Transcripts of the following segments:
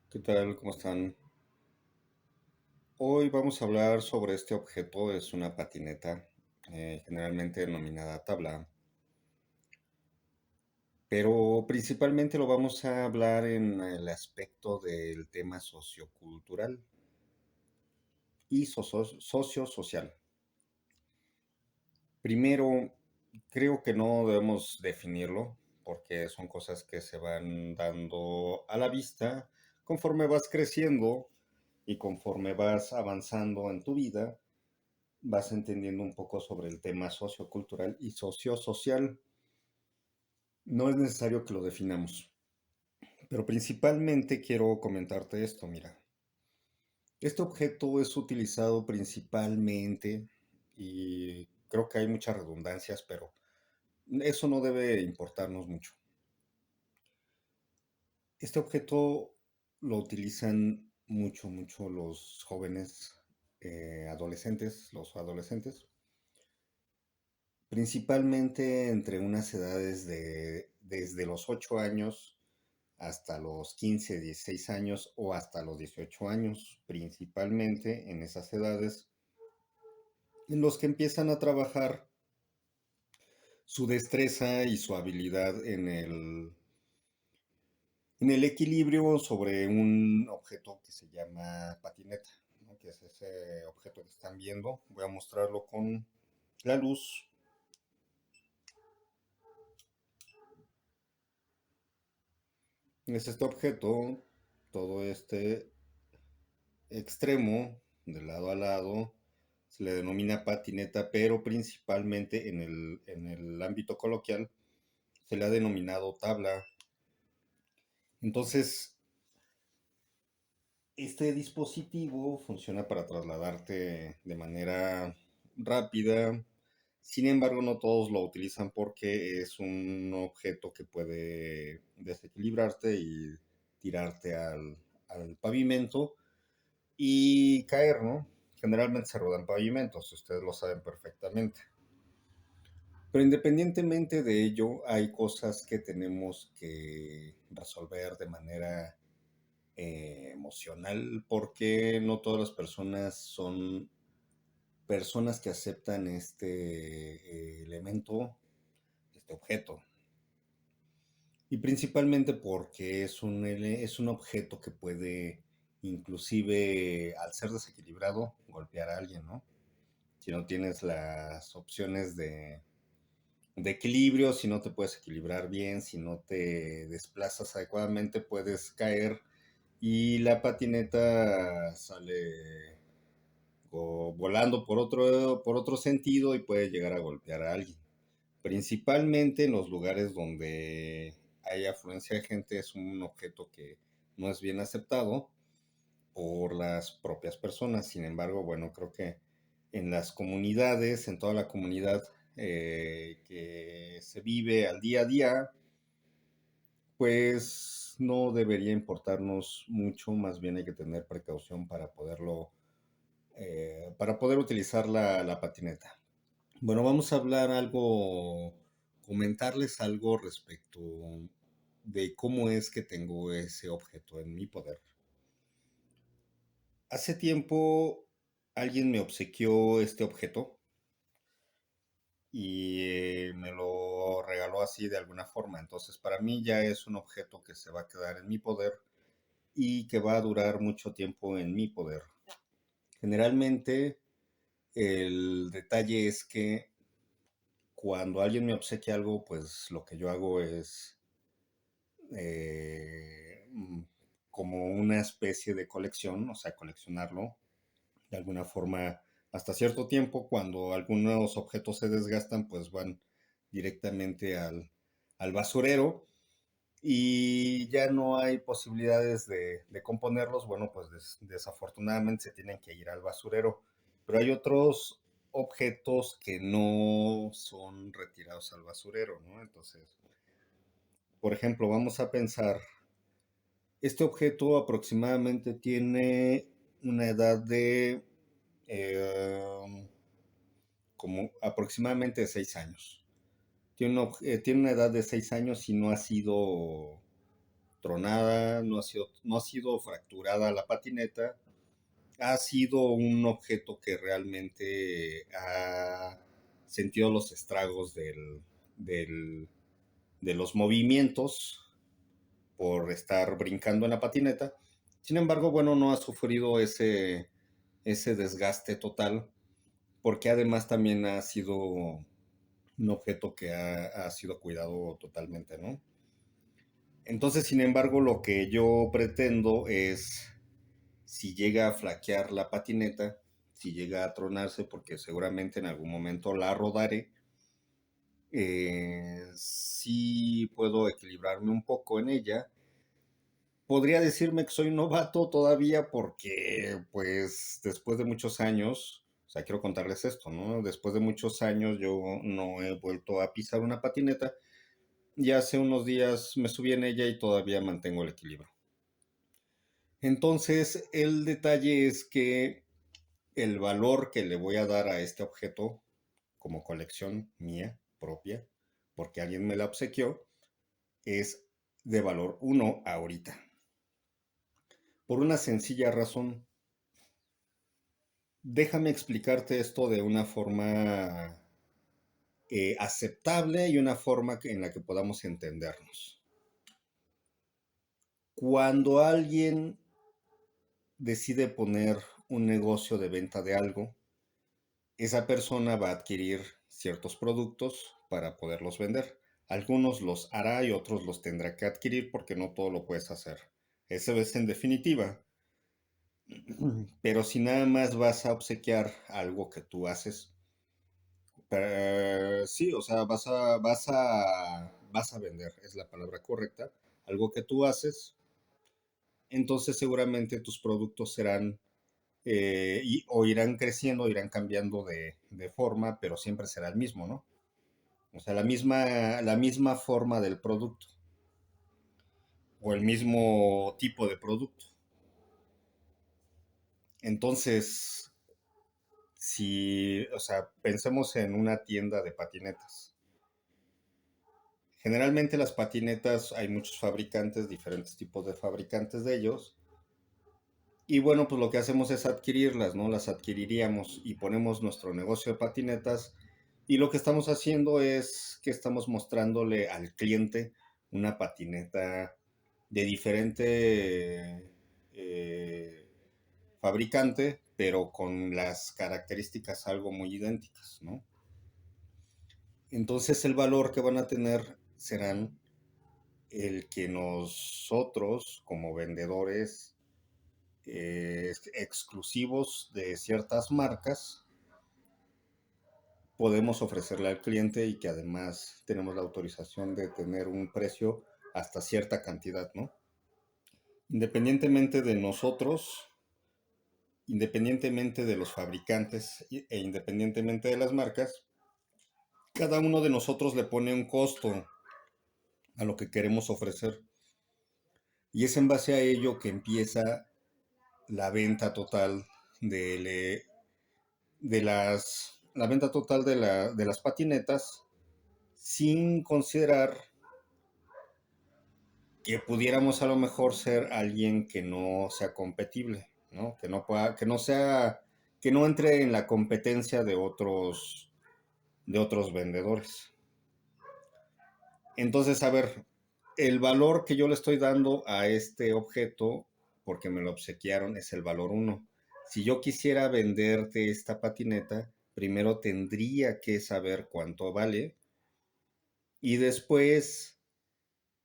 ¿Qué tal? ¿Cómo están? Hoy vamos a hablar sobre este objeto. Es una patineta, generalmente denominada tabla, pero principalmente lo vamos a hablar en el aspecto del tema sociocultural y sociosocial. Primero, creo que no debemos definirlo porque son cosas que se van dando a la vista conforme vas creciendo y conforme vas avanzando en tu vida. Vas entendiendo un poco sobre el tema sociocultural y sociosocial. No es necesario que lo definamos, pero principalmente quiero comentarte esto, mira. Este objeto es utilizado principalmente, y creo que hay muchas redundancias, pero eso no debe importarnos mucho. Este objeto lo utilizan mucho los jóvenes, los adolescentes, principalmente entre unas edades de desde los 8 años hasta los 15, 16 años o hasta los 18 años, principalmente en esas edades en los que empiezan a trabajar su destreza y su habilidad en el equilibrio sobre un objeto que se llama patineta, ¿no? Que es ese objeto que están viendo. Voy a mostrarlo con la luz. Es este objeto, todo este extremo, de lado a lado, se le denomina patineta, pero principalmente en el ámbito coloquial se le ha denominado tabla. Entonces, este dispositivo funciona para trasladarte de manera rápida. Sin embargo, no todos lo utilizan porque es un objeto que puede desequilibrarte y tirarte al pavimento y caer, ¿no? Generalmente se rodan pavimentos, ustedes lo saben perfectamente. Pero independientemente de ello, hay cosas que tenemos que resolver de manera emocional, porque no todas las personas son personas que aceptan este elemento, este objeto. Y principalmente porque es un objeto que puede, inclusive al ser desequilibrado, golpear a alguien, ¿no? Si no tienes las opciones de equilibrio, si no te puedes equilibrar bien, si no te desplazas adecuadamente, puedes caer y la patineta sale volando por otro sentido y puede llegar a golpear a alguien. Principalmente en los lugares donde hay afluencia de gente es un objeto que no es bien aceptado por las propias personas. Sin embargo, bueno, creo que en las comunidades, en toda la comunidad que se vive al día a día, pues no debería importarnos mucho, más bien hay que tener precaución para poder utilizar la patineta. Bueno, vamos a hablar algo, comentarles algo respecto de cómo es que tengo ese objeto en mi poder. Hace tiempo alguien me obsequió este objeto y me lo regaló así de alguna forma. Entonces, para mí ya es un objeto que se va a quedar en mi poder y que va a durar mucho tiempo en mi poder. Generalmente, el detalle es que cuando alguien me obsequia algo, pues lo que yo hago es eh, mm, como una especie de colección, o sea, coleccionarlo de alguna forma hasta cierto tiempo. Cuando algunos objetos se desgastan, pues van directamente al basurero y ya no hay posibilidades de componerlos. Bueno, pues desafortunadamente se tienen que ir al basurero. Pero hay otros objetos que no son retirados al basurero, ¿no? Entonces, por ejemplo, vamos a pensar, este objeto aproximadamente tiene una edad de eh, como aproximadamente de 6 años. Tiene una edad de 6 años y no ha sido tronada, no ha sido fracturada la patineta, ha sido un objeto que realmente ha sentido los estragos del- de los movimientos por estar brincando en la patineta. Sin embargo, bueno, no ha sufrido ese desgaste total, porque además también ha sido un objeto que ha sido cuidado totalmente, ¿no? Entonces, sin embargo, lo que yo pretendo es, si llega a flaquear la patineta, si llega a tronarse, porque seguramente en algún momento la rodaré, sí puedo equilibrarme un poco en ella. Podría decirme que soy novato todavía porque, pues, después de muchos años, o sea, quiero contarles esto, ¿no? Después de muchos años yo no he vuelto a pisar una patineta y hace unos días me subí en ella y todavía mantengo el equilibrio. Entonces, el detalle es que el valor que le voy a dar a este objeto como colección mía propia, porque alguien me la obsequió, es de valor uno ahorita. Por una sencilla razón. Déjame explicarte esto de una forma aceptable y una forma en la que podamos entendernos. Cuando alguien decide poner un negocio de venta de algo, esa persona va a adquirir ciertos productos para poderlos vender. Algunos los hará y otros los tendrá que adquirir porque no todo lo puedes hacer. Eso es en definitiva. Pero si nada más vas a obsequiar algo que tú haces, sí, o sea, vas a vender, es la palabra correcta, algo que tú haces, entonces seguramente tus productos serán o irán creciendo, irán cambiando de forma, pero siempre será el mismo, ¿no? O sea, la misma forma del producto o el mismo tipo de producto. Entonces, si, o sea, pensemos en una tienda de patinetas. Generalmente las patinetas, hay muchos fabricantes, diferentes tipos de fabricantes de ellos. Y bueno, pues lo que hacemos es adquirirlas, ¿no? Las adquiriríamos y ponemos nuestro negocio de patinetas. Y lo que estamos haciendo es que estamos mostrándole al cliente una patineta de diferente fabricante, pero con las características algo muy idénticas, ¿no? Entonces el valor que van a tener serán el que nosotros como vendedores exclusivos de ciertas marcas podemos ofrecerle al cliente y que además tenemos la autorización de tener un precio hasta cierta cantidad, ¿no? Independientemente de nosotros, independientemente de los fabricantes e independientemente de las marcas, cada uno de nosotros le pone un costo a lo que queremos ofrecer. Y es en base a ello que empieza la venta total de, la venta total de las patinetas, sin considerar que pudiéramos a lo mejor ser alguien que no sea competible, ¿no? Que no pueda, que no sea, que no entre en la competencia de otros vendedores. Entonces, a ver, el valor que yo le estoy dando a este objeto, porque me lo obsequiaron, es el valor uno. Si yo quisiera venderte esta patineta, primero tendría que saber cuánto vale y después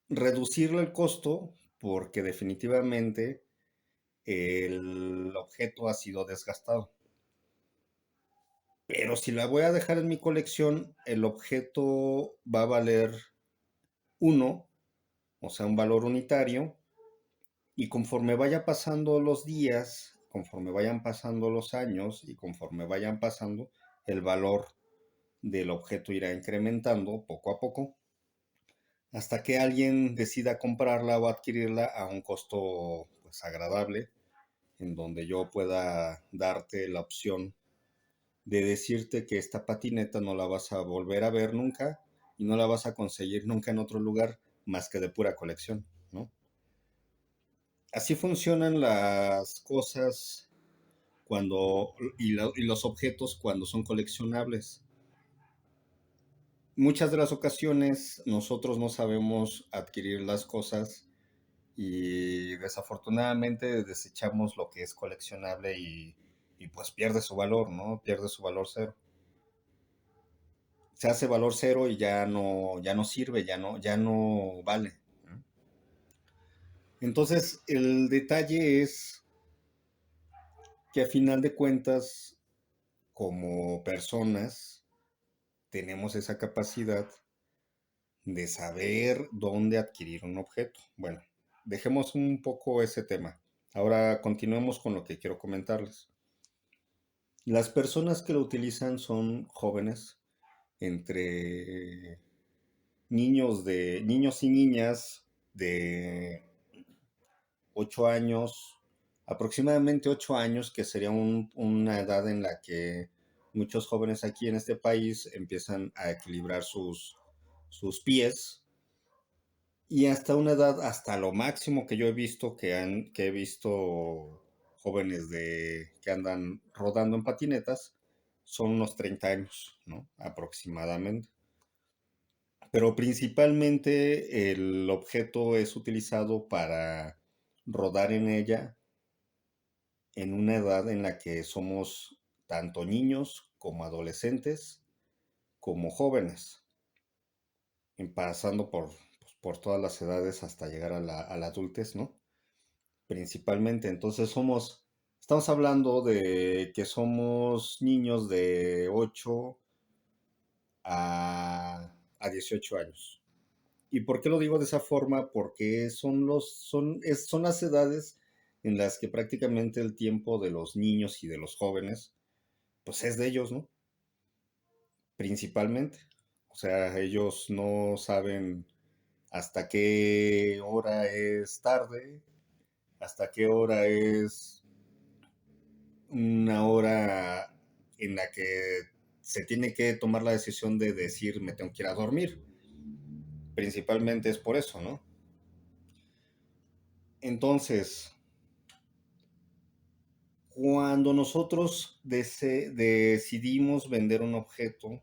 reducirle el costo, porque definitivamente el objeto ha sido desgastado. Pero si la voy a dejar en mi colección, el objeto va a valer uno, o sea, un valor unitario, y conforme vaya pasando los días, conforme vayan pasando los años y conforme vayan pasando, el valor del objeto irá incrementando poco a poco hasta que alguien decida comprarla o adquirirla a un costo pues agradable, en donde yo pueda darte la opción de decirte que esta patineta no la vas a volver a ver nunca y no la vas a conseguir nunca en otro lugar más que de pura colección, ¿no? Así funcionan las cosas y los objetos cuando son coleccionables. Muchas de las ocasiones nosotros no sabemos adquirir las cosas y desafortunadamente desechamos lo que es coleccionable y pues pierde su valor, ¿no? Pierde su valor cero. Se hace valor cero y ya no sirve, ya no vale, ¿no? Entonces, el detalle es que a final de cuentas, como personas, tenemos esa capacidad de saber dónde adquirir un objeto. Bueno, dejemos un poco ese tema. Ahora continuemos con lo que quiero comentarles. Las personas que lo utilizan son jóvenes, entre niños y niñas de 8 años, aproximadamente 8 años, que sería una edad en la que muchos jóvenes aquí en este país empiezan a equilibrar sus pies, y hasta una edad, hasta lo máximo que yo he visto, que he visto jóvenes que andan rodando en patinetas, son unos 30 años, ¿no? Aproximadamente. Pero principalmente el objeto es utilizado para rodar en ella en una edad en la que somos tanto niños como adolescentes como jóvenes, pasando por todas las edades hasta llegar a la adultez, ¿no? Principalmente, entonces estamos hablando de que somos niños de 8 a 18 años. ¿Y por qué lo digo de esa forma? Porque son las edades en las que prácticamente el tiempo de los niños y de los jóvenes, pues es de ellos, ¿no? Principalmente. O sea, ellos no saben hasta qué hora es tarde, hasta qué hora es una hora en la que se tiene que tomar la decisión de decir me tengo que ir a dormir. Principalmente es por eso, ¿no? Entonces, cuando nosotros decidimos vender un objeto,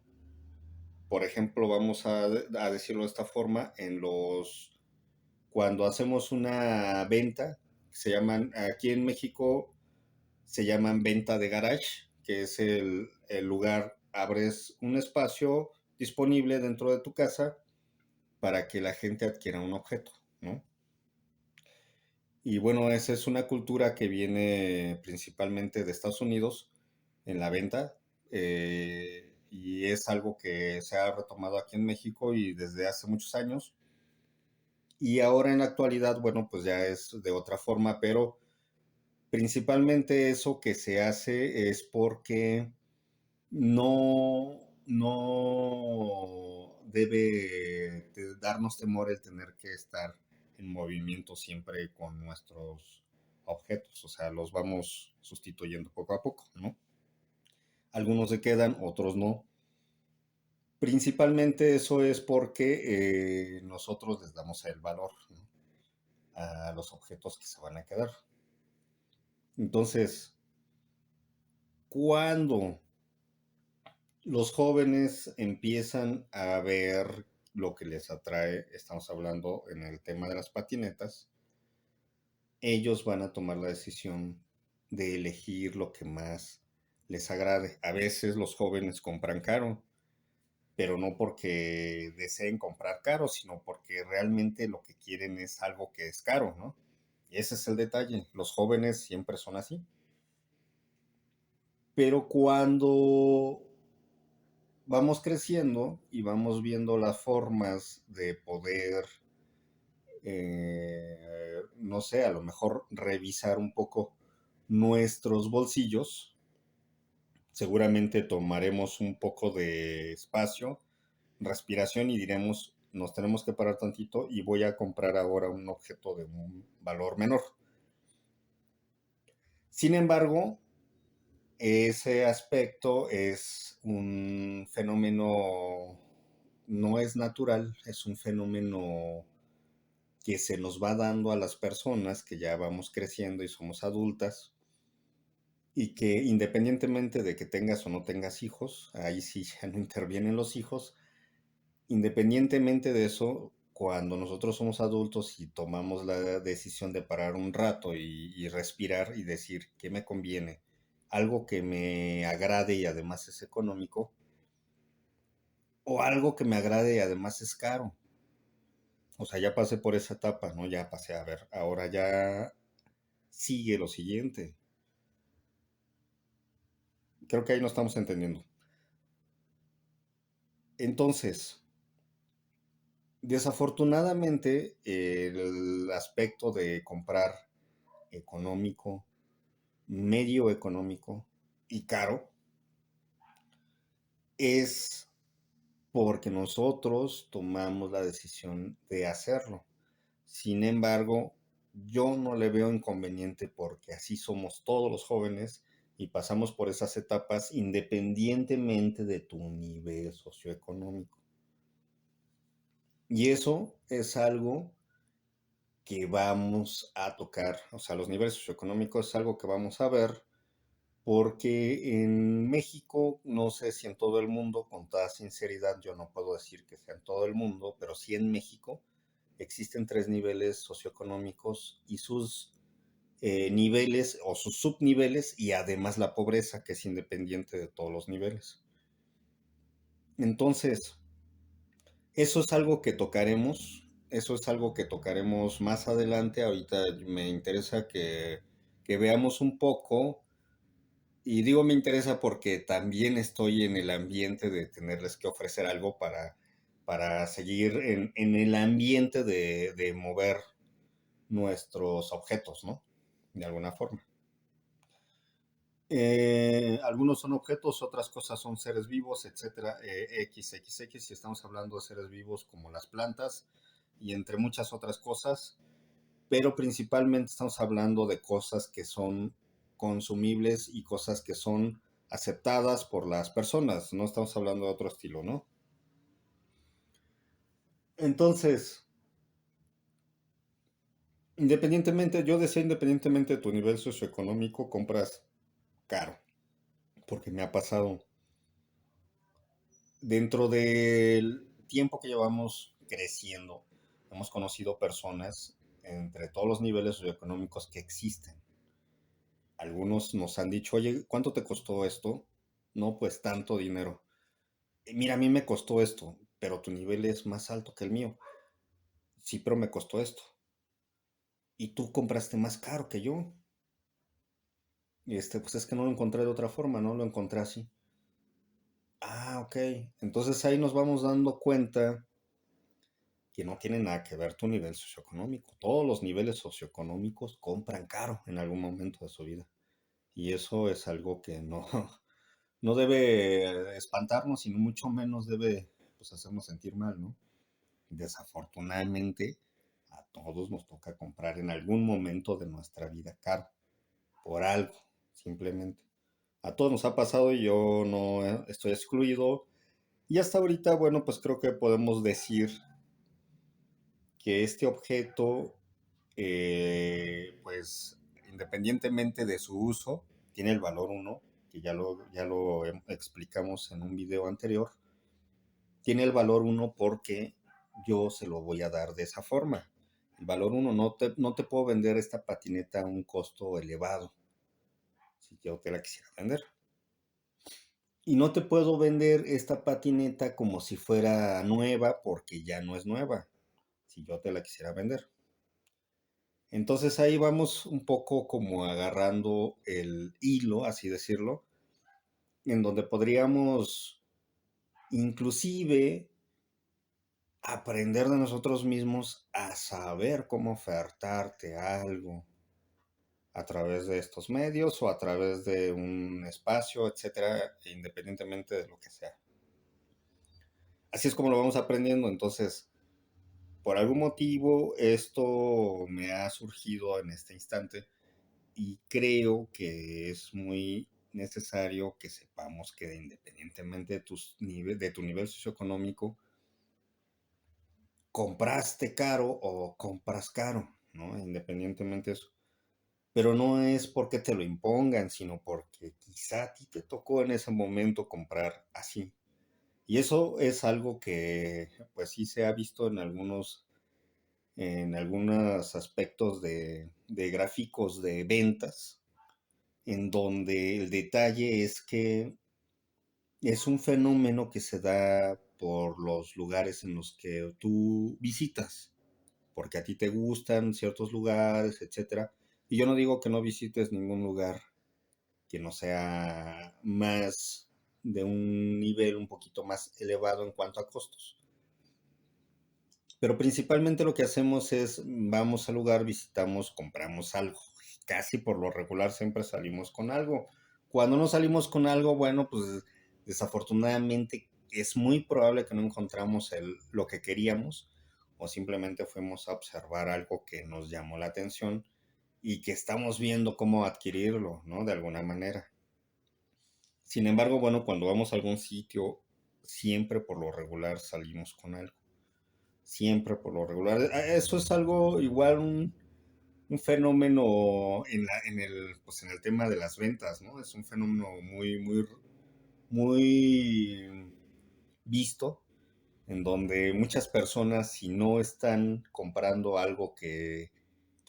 por ejemplo, vamos a decirlo de esta forma, cuando hacemos una venta, aquí en México se llaman venta de garage, que es el lugar, abres un espacio disponible dentro de tu casa para que la gente adquiera un objeto, ¿no? Y bueno, esa es una cultura que viene principalmente de Estados Unidos en la venta, y es algo que se ha retomado aquí en México y desde hace muchos años. Y ahora en la actualidad, bueno, pues ya es de otra forma, pero principalmente eso que se hace es porque no debe de darnos temor el tener que estar en movimiento siempre con nuestros objetos, o sea, los vamos sustituyendo poco a poco, ¿no? Algunos se quedan, otros no. Principalmente eso es porque nosotros les damos el valor, ¿no? A los objetos que se van a quedar. Entonces, cuando los jóvenes empiezan a ver lo que les atrae, estamos hablando en el tema de las patinetas, ellos van a tomar la decisión de elegir lo que más les agrade. A veces los jóvenes compran caro, pero no porque deseen comprar caro, sino porque realmente lo que quieren es algo que es caro, ¿no? Y ese es el detalle. Los jóvenes siempre son así. Pero cuando vamos creciendo y vamos viendo las formas de poder, no sé, a lo mejor revisar un poco nuestros bolsillos, seguramente tomaremos un poco de espacio, respiración y diremos, nos tenemos que parar tantito y voy a comprar ahora un objeto de un valor menor. Sin embargo, ese aspecto es un fenómeno, no es natural, es un fenómeno que se nos va dando a las personas que ya vamos creciendo y somos adultas y que independientemente de que tengas o no tengas hijos, ahí sí ya no intervienen los hijos, independientemente de eso, cuando nosotros somos adultos y tomamos la decisión de parar un rato y respirar y decir qué me conviene, algo que me agrade y además es económico, o algo que me agrade y además es caro. O sea, ya pasé por esa etapa, ¿no? Ya pasé a ver, ahora ya sigue lo siguiente. Creo que ahí no estamos entendiendo. Entonces, desafortunadamente, el aspecto de comprar económico, medio económico y caro es porque nosotros tomamos la decisión de hacerlo. Sin embargo, yo no le veo inconveniente porque así somos todos los jóvenes y pasamos por esas etapas independientemente de tu nivel socioeconómico. Y eso es algo que vamos a tocar, o sea, los niveles socioeconómicos es algo que vamos a ver porque en México, no sé si en todo el mundo, con toda sinceridad, yo no puedo decir que sea en todo el mundo, pero sí en México existen tres niveles socioeconómicos y sus niveles o sus subniveles y además la pobreza, que es independiente de todos los niveles. Entonces, eso es algo que tocaremos, eso es algo que tocaremos más adelante. Ahorita me interesa que veamos un poco. Y digo me interesa porque también estoy en el ambiente de tenerles que ofrecer algo para seguir en el ambiente de mover nuestros objetos, ¿no? De alguna forma. Algunos son objetos, otras cosas son seres vivos, etcétera, XXX, si estamos hablando de seres vivos como las plantas y entre muchas otras cosas, pero principalmente estamos hablando de cosas que son consumibles y cosas que son aceptadas por las personas, no estamos hablando de otro estilo, ¿no? Entonces, independientemente, yo decía independientemente de tu nivel socioeconómico, compras caro, porque me ha pasado dentro del tiempo que llevamos creciendo, hemos conocido personas entre todos los niveles socioeconómicos que existen. Algunos nos han dicho, oye, ¿cuánto te costó esto? No, pues tanto dinero. Mira, a mí me costó esto, pero tu nivel es más alto que el mío. Sí, pero me costó esto. Y tú compraste más caro que yo. Y pues es que no lo encontré de otra forma, no lo encontré así. Ah, ok. Entonces ahí nos vamos dando cuenta que no tiene nada que ver tu nivel socioeconómico. Todos los niveles socioeconómicos compran caro en algún momento de su vida. Y eso es algo que no, no debe espantarnos y mucho menos debe pues, hacernos sentir mal, ¿no? Desafortunadamente, a todos nos toca comprar en algún momento de nuestra vida caro, por algo, simplemente. A todos nos ha pasado y yo no estoy excluido. Y hasta ahorita, bueno, pues creo que podemos decir que este objeto, pues independientemente de su uso, tiene el valor uno, que ya lo explicamos en un video anterior, tiene el valor uno porque yo se lo voy a dar de esa forma. El valor uno, no te puedo vender esta patineta a un costo elevado, si yo te la quisiera vender. Y no te puedo vender esta patineta como si fuera nueva porque ya no es nueva, si yo te la quisiera vender. Entonces ahí vamos un poco como agarrando el hilo, así decirlo, en donde podríamos inclusive aprender de nosotros mismos a saber cómo ofertarte algo a través de estos medios o a través de un espacio, etcétera, independientemente de lo que sea. Así es como lo vamos aprendiendo. Entonces, por algún motivo, esto me ha surgido en este instante y creo que es muy necesario que sepamos que independientemente de tu nivel socioeconómico, compraste caro o compras caro, ¿no? Independientemente de eso. Pero no es porque te lo impongan, sino porque quizá a ti te tocó en ese momento comprar así. Y eso es algo que pues sí se ha visto en algunos aspectos de gráficos de ventas, en donde el detalle es que es un fenómeno que se da por los lugares en los que tú visitas, porque a ti te gustan ciertos lugares, etcétera. Y yo no digo que no visites ningún lugar que no sea más de un nivel un poquito más elevado en cuanto a costos. Pero principalmente lo que hacemos es, vamos al lugar, visitamos, compramos algo. Casi por lo regular siempre salimos con algo. Cuando no salimos con algo, bueno, pues desafortunadamente es muy probable que no encontramos lo que queríamos o simplemente fuimos a observar algo que nos llamó la atención y que estamos viendo cómo adquirirlo, ¿no? De alguna manera. Sin embargo, bueno, cuando vamos a algún sitio, siempre por lo regular salimos con algo. Siempre por lo regular. Eso es algo igual, un fenómeno pues en el tema de las ventas, ¿no? Es un fenómeno muy visto, en donde muchas personas, si no están comprando algo que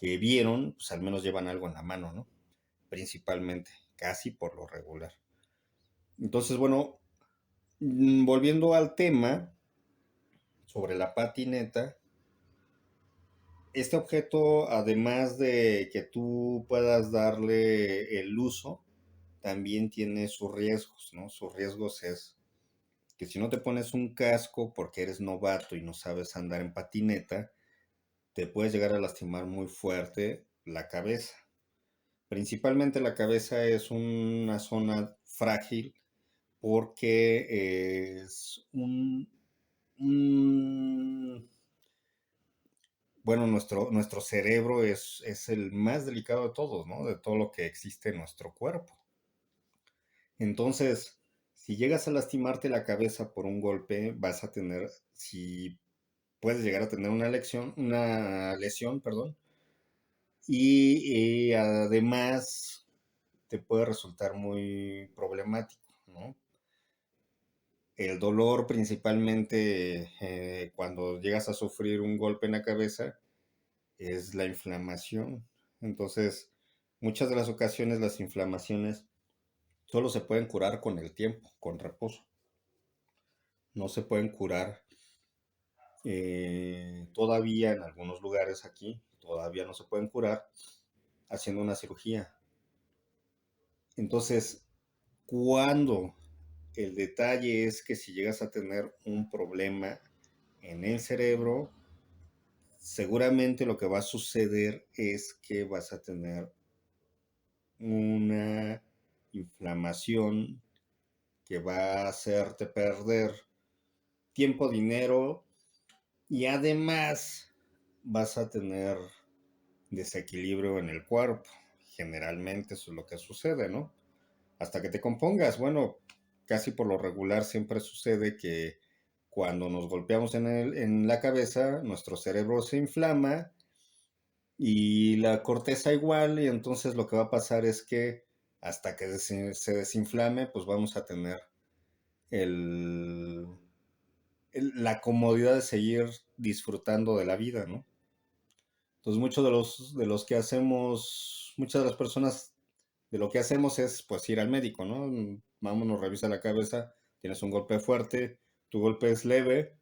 vieron, pues al menos llevan algo en la mano, ¿no? Principalmente, casi por lo regular. Entonces, bueno, volviendo al tema sobre la patineta, este objeto, además de que tú puedas darle el uso, también tiene sus riesgos, ¿no? Sus riesgos es que si no te pones un casco porque eres novato y no sabes andar en patineta, te puedes llegar a lastimar muy fuerte la cabeza. Principalmente la cabeza es una zona frágil porque es un bueno, nuestro cerebro es el más delicado de todos, ¿no? De todo lo que existe en nuestro cuerpo. Entonces, si llegas a lastimarte la cabeza por un golpe, vas a tener, si puedes llegar a tener una lesión, perdón, y además te puede resultar muy problemático, ¿no? El dolor principalmente cuando llegas a sufrir un golpe en la cabeza es la inflamación. Entonces, muchas de las ocasiones las inflamaciones solo se pueden curar con el tiempo, con reposo. No se pueden curar todavía en algunos lugares aquí, todavía no se pueden curar haciendo una cirugía. Entonces, cuando el detalle es que si llegas a tener un problema en el cerebro, seguramente lo que va a suceder es que vas a tener una inflamación que va a hacerte perder tiempo, dinero y además vas a tener desequilibrio en el cuerpo. Generalmente eso es lo que sucede, ¿no? Hasta que te compongas. Bueno, casi por lo regular siempre sucede que cuando nos golpeamos en la cabeza, nuestro cerebro se inflama y la corteza igual, y entonces lo que va a pasar es que hasta que se desinflame, pues vamos a tener el, la comodidad de seguir disfrutando de la vida, ¿no? Entonces muchos de los que hacemos, muchas de las personas de lo que hacemos es pues ir al médico, ¿no? Vámonos, revisa la cabeza, tienes un golpe fuerte, tu golpe es leve,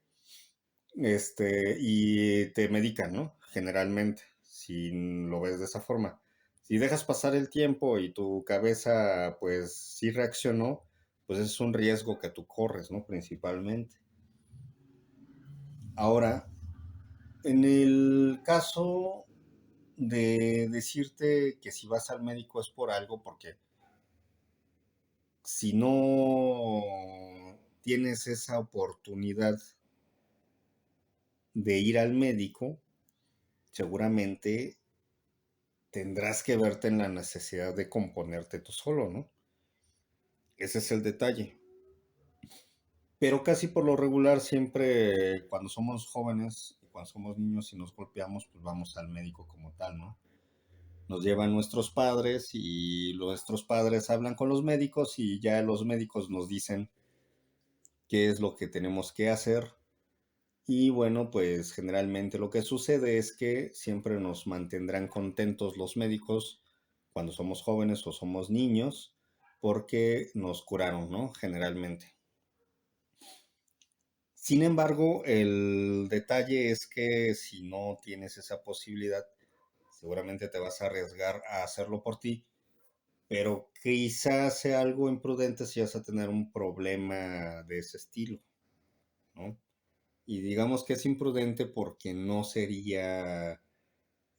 y te medican, ¿no? Generalmente, si lo ves de esa forma. Si dejas pasar el tiempo y tu cabeza, pues sí reaccionó, pues es un riesgo que tú corres, ¿no? Principalmente. Ahora, en el caso de decirte que si vas al médico es por algo, porque si no tienes esa oportunidad de ir al médico, seguramente tendrás que verte en la necesidad de componerte tú solo, ¿no? Ese es el detalle. Pero casi por lo regular siempre cuando somos jóvenes, cuando somos niños y nos golpeamos, pues vamos al médico como tal, ¿no? Nos llevan nuestros padres y nuestros padres hablan con los médicos y ya los médicos nos dicen qué es lo que tenemos que hacer. Y bueno, pues generalmente lo que sucede es que siempre nos mantendrán contentos los médicos cuando somos jóvenes o somos niños porque nos curaron, ¿no? Generalmente. Sin embargo, el detalle es que si no tienes esa posibilidad, seguramente te vas a arriesgar a hacerlo por ti, pero quizás sea algo imprudente si vas a tener un problema de ese estilo, ¿no? Y digamos que es imprudente porque no sería,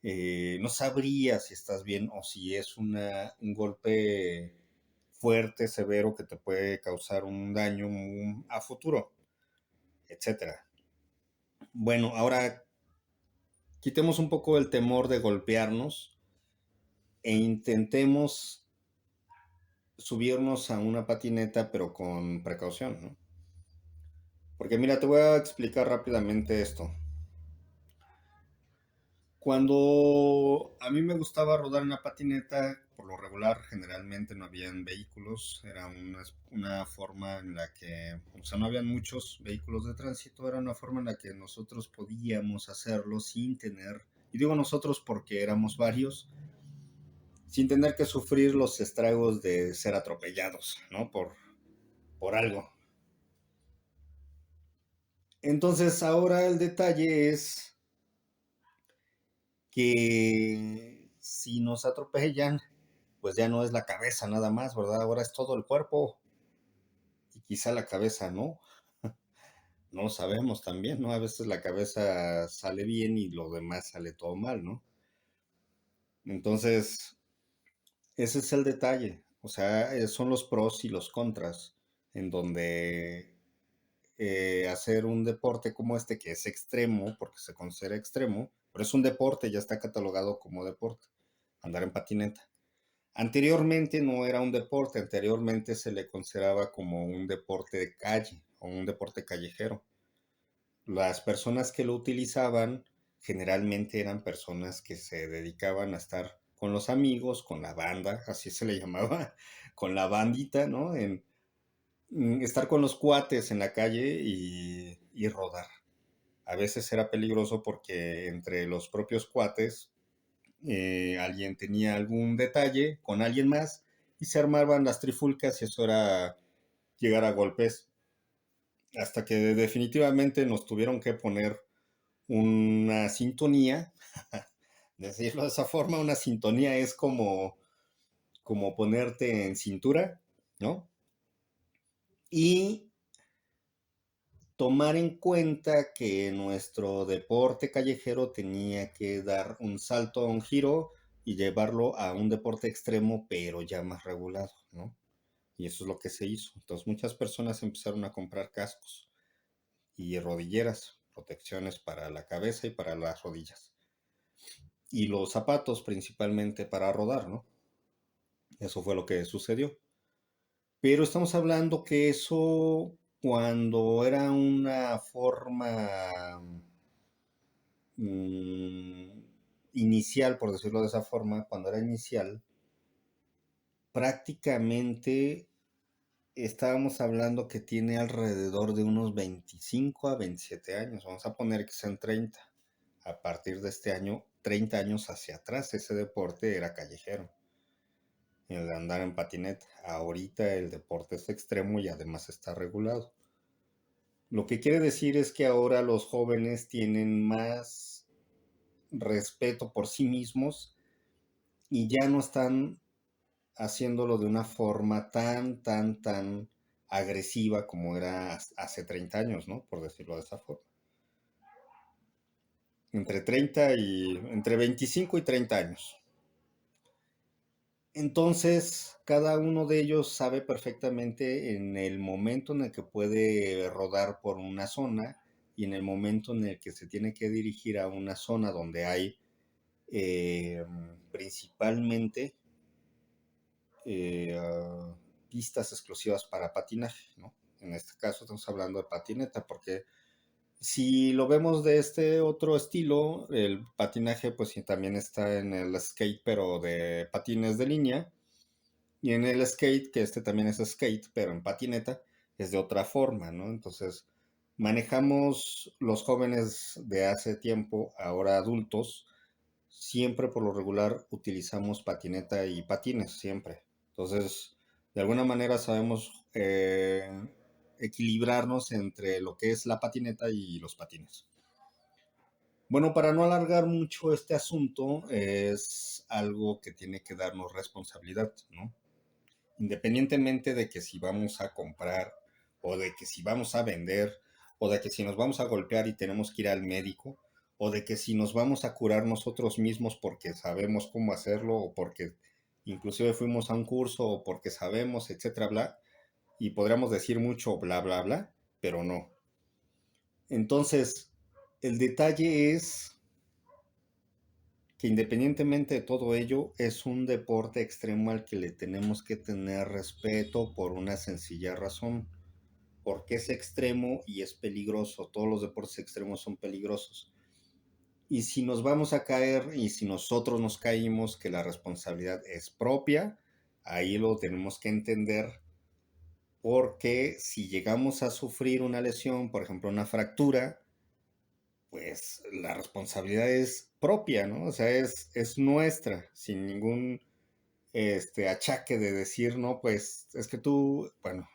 no sabría si estás bien o si es un golpe fuerte, severo, que te puede causar un daño a futuro, etcétera. Bueno, ahora quitemos un poco el temor de golpearnos e intentemos subirnos a una patineta, pero con precaución, ¿no? Porque mira, te voy a explicar rápidamente esto. Cuando a mí me gustaba rodar en la patineta, por lo regular, generalmente no habían vehículos, era una forma en la que, o sea, no habían muchos vehículos de tránsito, era una forma en la que nosotros podíamos hacerlo sin tener, y digo nosotros porque éramos varios, sin tener que sufrir los estragos de ser atropellados, ¿no? Por algo. Entonces, ahora el detalle es que si nos atropellan, pues ya no es la cabeza nada más, ¿verdad? Ahora es todo el cuerpo y quizá la cabeza no, no lo sabemos también, ¿no? A veces la cabeza sale bien y lo demás sale todo mal, ¿no? Entonces, ese es el detalle, o sea, son los pros y los contras, en donde hacer un deporte como este, que es extremo, porque se considera extremo, pero es un deporte, ya está catalogado como deporte, andar en patineta. Anteriormente no era un deporte, anteriormente se le consideraba como un deporte de calle o un deporte callejero. Las personas que lo utilizaban generalmente eran personas que se dedicaban a estar con los amigos, con la banda, así se le llamaba, con la bandita, ¿no? Estar con los cuates en la calle y rodar. A veces era peligroso porque entre los propios cuates alguien tenía algún detalle con alguien más y se armaban las trifulcas y eso era llegar a golpes hasta que definitivamente nos tuvieron que poner una sintonía, decirlo de esa forma, una sintonía es como ponerte en cintura, ¿no? Y tomar en cuenta que nuestro deporte callejero tenía que dar un salto a un giro y llevarlo a un deporte extremo, pero ya más regulado, ¿no? Y eso es lo que se hizo. Entonces muchas personas empezaron a comprar cascos y rodilleras, protecciones para la cabeza y para las rodillas. Y los zapatos principalmente para rodar, ¿no? Eso fue lo que sucedió. Pero estamos hablando que eso cuando era una forma mm, inicial, por decirlo de esa forma, cuando era inicial, prácticamente estábamos hablando que tiene alrededor de unos 25 a 27 años. Vamos a poner que sean 30. A partir de este año, 30 años hacia atrás, ese deporte era callejero. El de andar en patineta. Ahorita el deporte es extremo y además está regulado. Lo que quiere decir es que ahora los jóvenes tienen más respeto por sí mismos y ya no están haciéndolo de una forma tan agresiva como era hace 30 años, ¿no? Por decirlo de esa forma. Entre 25 y 30 años. Entonces, cada uno de ellos sabe perfectamente en el momento en el que puede rodar por una zona y en el momento en el que se tiene que dirigir a una zona donde hay eh, principalmente pistas exclusivas para patinaje, ¿no? En este caso estamos hablando de patineta porque Si lo vemos de este otro estilo, el patinaje pues sí, también está en el skate, pero de patines de línea. Y en el skate, que este también es skate, pero en patineta, es de otra forma, ¿no? Entonces, manejamos los jóvenes de hace tiempo, ahora adultos, siempre por lo regular utilizamos patineta y patines, siempre. Entonces, de alguna manera sabemos equilibrarnos entre lo que es la patineta y los patines. Bueno, para no alargar mucho este asunto, es algo que tiene que darnos responsabilidad, ¿no? Independientemente de que si vamos a comprar o de que si vamos a vender o de que si nos vamos a golpear y tenemos que ir al médico o de que si nos vamos a curar nosotros mismos porque sabemos cómo hacerlo o porque inclusive fuimos a un curso o porque sabemos, etcétera, bla, y podríamos decir mucho bla, bla, bla, pero no. Entonces, el detalle es que independientemente de todo ello, es un deporte extremo al que le tenemos que tener respeto por una sencilla razón, porque es extremo y es peligroso. Todos los deportes extremos son peligrosos. Y si nos vamos a caer y si nosotros nos caímos, que la responsabilidad es propia, ahí lo tenemos que entender, porque si llegamos a sufrir una lesión, por ejemplo una fractura, pues la responsabilidad es propia, ¿no? O sea, es nuestra, sin ningún achaque de decir, no, pues es que tú, bueno,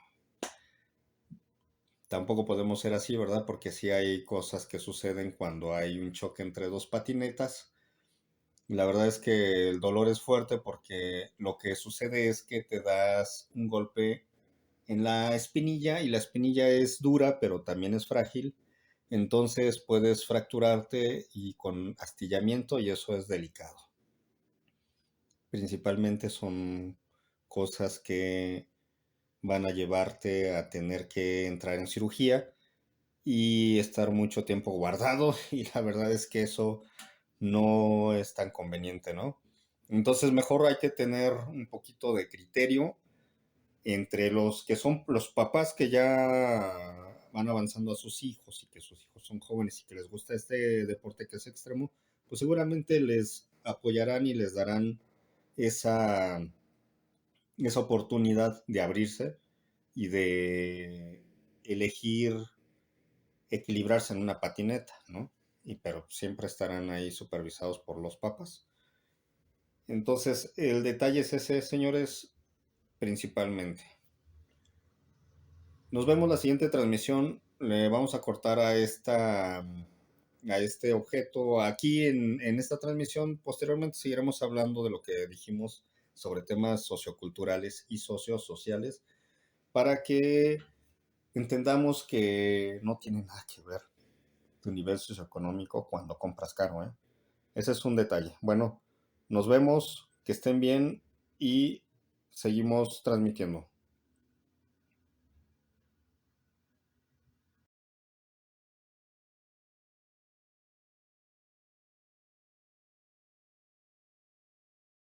tampoco podemos ser así, ¿verdad? Porque sí hay cosas que suceden cuando hay un choque entre dos patinetas. La verdad es que el dolor es fuerte porque lo que sucede es que te das un golpe en la espinilla y la espinilla es dura, pero también es frágil. Entonces puedes fracturarte y con astillamiento y eso es delicado. Principalmente son cosas que van a llevarte a tener que entrar en cirugía y estar mucho tiempo guardado y la verdad es que eso no es tan conveniente, ¿no? Entonces mejor hay que tener un poquito de criterio entre los que son los papás que ya van avanzando a sus hijos y que sus hijos son jóvenes y que les gusta este deporte que es extremo, pues seguramente les apoyarán y les darán esa, esa oportunidad de abrirse y de elegir equilibrarse en una patineta, ¿no? Y pero siempre estarán ahí supervisados por los papás. Entonces, el detalle es ese, señores, principalmente. Nos vemos la siguiente transmisión. Le vamos a cortar a este objeto aquí en esta transmisión. Posteriormente seguiremos hablando de lo que dijimos sobre temas socioculturales y sociosociales para que entendamos que no tiene nada que ver tu nivel socioeconómico cuando compras caro, ¿eh? Ese es un detalle. Bueno, nos vemos, que estén bien y seguimos transmitiendo.